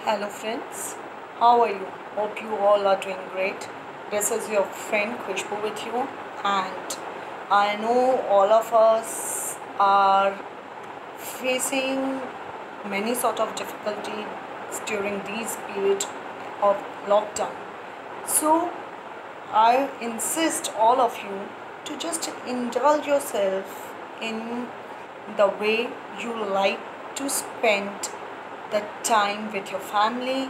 Hello friends, how are you? Hope you all are doing great. This is your friend Khushbu with you, and I know all of us are facing many sort of difficulties during these period of lockdown. So I insist all of you to just indulge yourself in the way you like to spend the time with your family,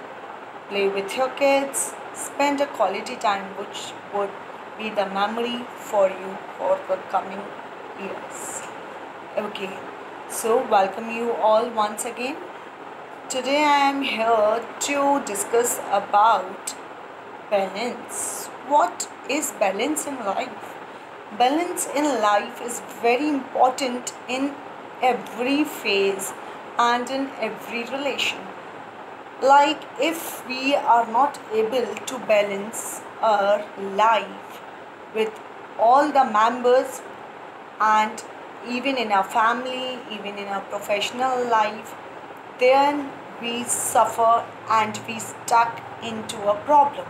play with your kids, spend a quality time which would be the memory for you for the coming years. Okay, so welcome you all once again. Today I am here to discuss about balance. What is balance in life? Balance in life is very important in every phase and in every relation. Like, if we are not able to balance our life with all the members, and even in our family, even in our professional life, then we suffer and we stuck into a problem.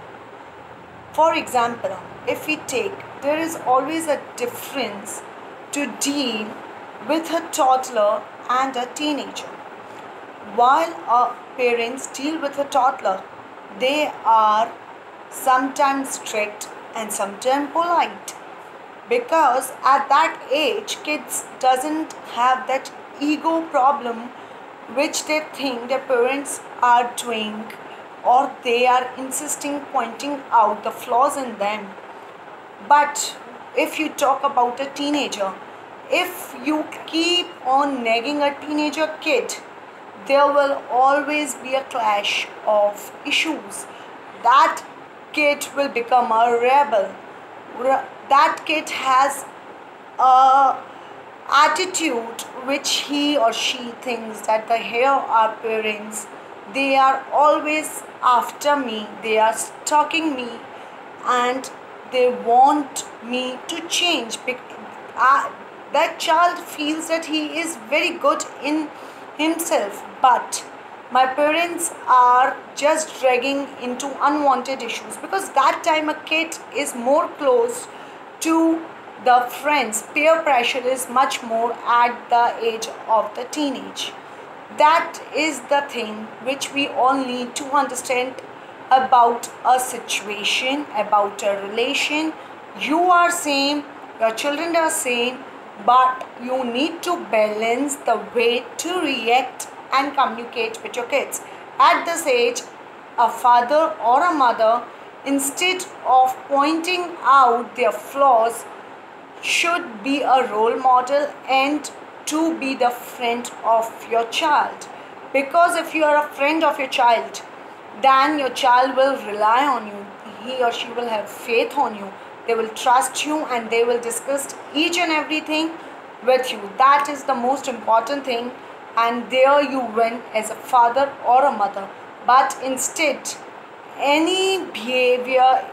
For example, if we take, there is always a difference to deal with a toddler and a teenager. While our parents deal with a toddler, they are sometimes strict and sometimes polite, because at that age kids doesn't have that ego problem which they think their parents are doing, or they are insisting pointing out the flaws in them. But if you talk about a teenager, if you keep on nagging a teenager kid, there will always be a clash of issues. That kid will become a rebel. That kid has a attitude which he or she thinks that the here are parents, they are always after me, they are stalking me, and they want me to change. That child feels that he is very good in himself, but my parents are just dragging into unwanted issues, because that time a kid is more close to the friends. Peer pressure is much more at the age of the teenage. That is the thing which we all need to understand about a situation, about a relation. You are same, your children are same, but you need to balance the way to react and communicate with your kids. At this age, a father or a mother, instead of pointing out their flaws, should be a role model and to be the friend of your child. Because if you are a friend of your child, then your child will rely on you. He or she will have faith on you. They will trust you and they will discuss each and everything with you. That is the most important thing, and there you win as a father or a mother. But instead, any behavior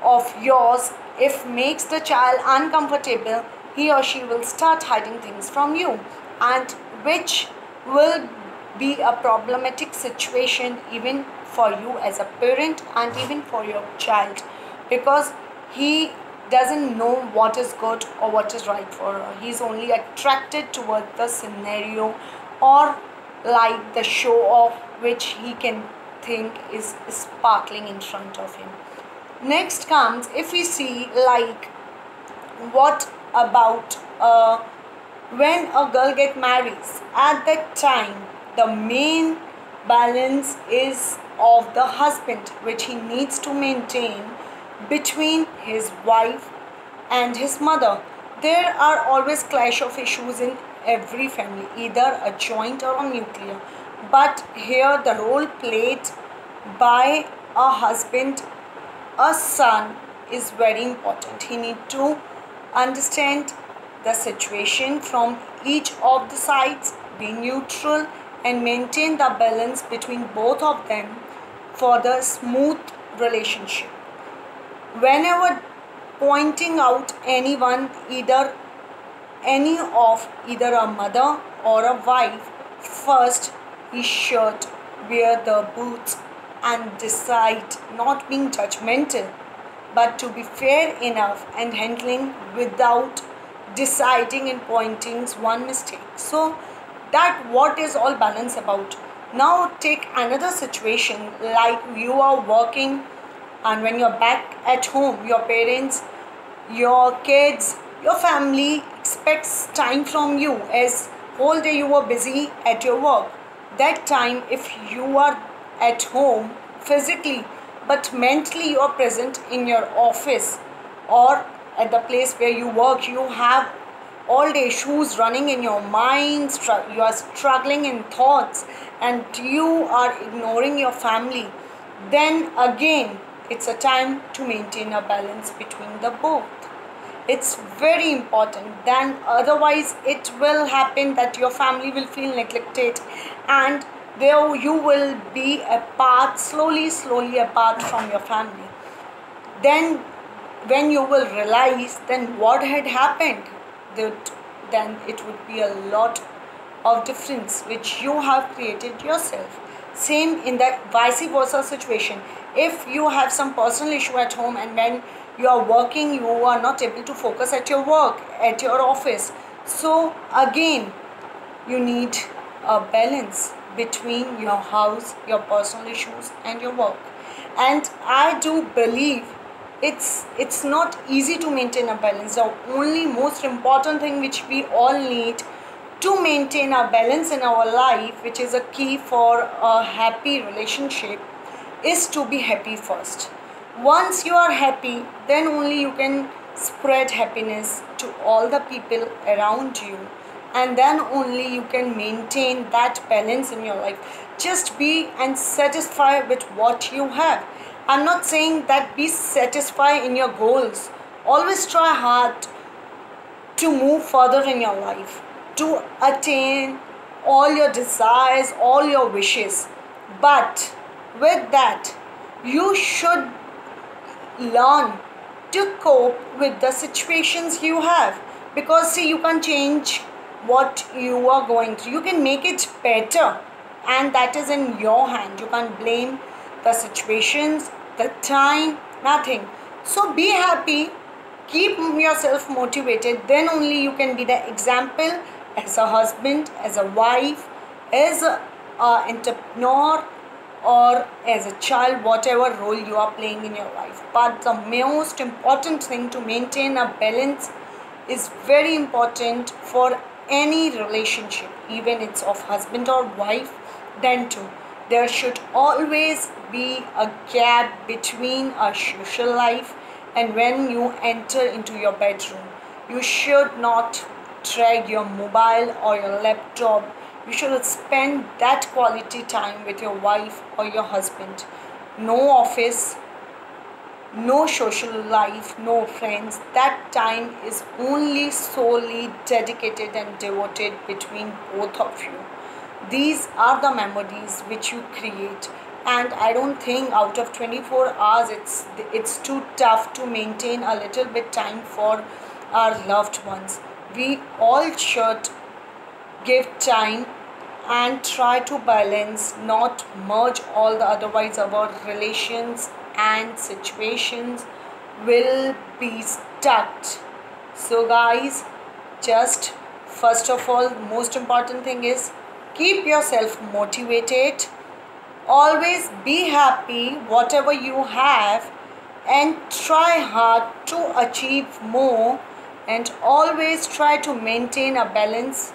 of yours, if makes the child uncomfortable, he or she will start hiding things from you, and which will be a problematic situation even for you as a parent and even for your child, because he doesn't know what is good or what is right for her. He's only attracted toward the scenario, or like the show off which he can think is sparkling in front of him. Next comes, if we see, like, what about when a girl get marries, at that time the main balance is of the husband, which he needs to maintain between his wife and his mother. There are always clash of issues in every family, either a joint or a nuclear. But here the role played by a husband, a son, is very important. He need to understand the situation from each of the sides, be neutral, and maintain the balance between both of them for the smooth relationship. Whenever pointing out anyone, either a mother or a wife, first he should wear the boots and decide, not being judgmental, but to be fair enough and handling without deciding and pointing one mistake. So that what is all balance about. Now take another situation, like you are working, and when you're back at home, your parents, your kids, your family expects time from you, as whole day you were busy at your work. That time, if you are at home physically but mentally you are present in your office or at the place where you work, you have all the issues running in your mind, you are struggling in thoughts, and you are ignoring your family, then again it's a time to maintain a balance between the both. It's very important, then otherwise it will happen that your family will feel neglected, and there you will be apart, slowly apart from your family. Then when you will realize then what had happened, that then it would be a lot of difference which you have created yourself. Same in that vice versa situation. If you have some personal issue at home, and when you are working you are not able to focus at your work, at your office, so again you need a balance between your house, your personal issues, and your work. And I do believe it's not easy to maintain a balance. The only most important thing which we all need to maintain a balance in our life, which is a key for a happy relationship, is to be happy first. Once you are happy, then only you can spread happiness to all the people around you, and then only you can maintain that balance in your life. Just be and satisfy with what you have. I'm not saying that be satisfied in your goals. Always try hard to move further in your life, to attain all your desires, all your wishes. But with that, you should learn to cope with the situations you have, because see, you can change what you are going through, you can make it better, and that is in your hand. You can't blame the situations, the time, nothing. So be happy, keep yourself motivated, then only you can be the example as a husband, as a wife, as a entrepreneur, or as a child, whatever role you are playing in your life. But the most important thing to maintain a balance is very important for any relationship, even it's of husband or wife. Then too, there should always be a gap between a social life and when you enter into your bedroom. You should not drag your mobile or your laptop. You should spend that quality time with your wife or your husband. No office, no social life, no friends. That time is only solely dedicated and devoted between both of you. These are the memories which you create, and I don't think out of 24 hours it's too tough to maintain a little bit time for our loved ones. We all should give time and try to balance, not merge all the, otherwise our relations and situations will be stuck. So guys, just first of all, most important thing is keep yourself motivated, always be happy whatever you have, and try hard to achieve more, and always try to maintain a balance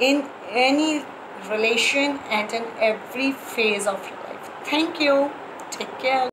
in any relation and in every phase of your life. Thank you. Take care.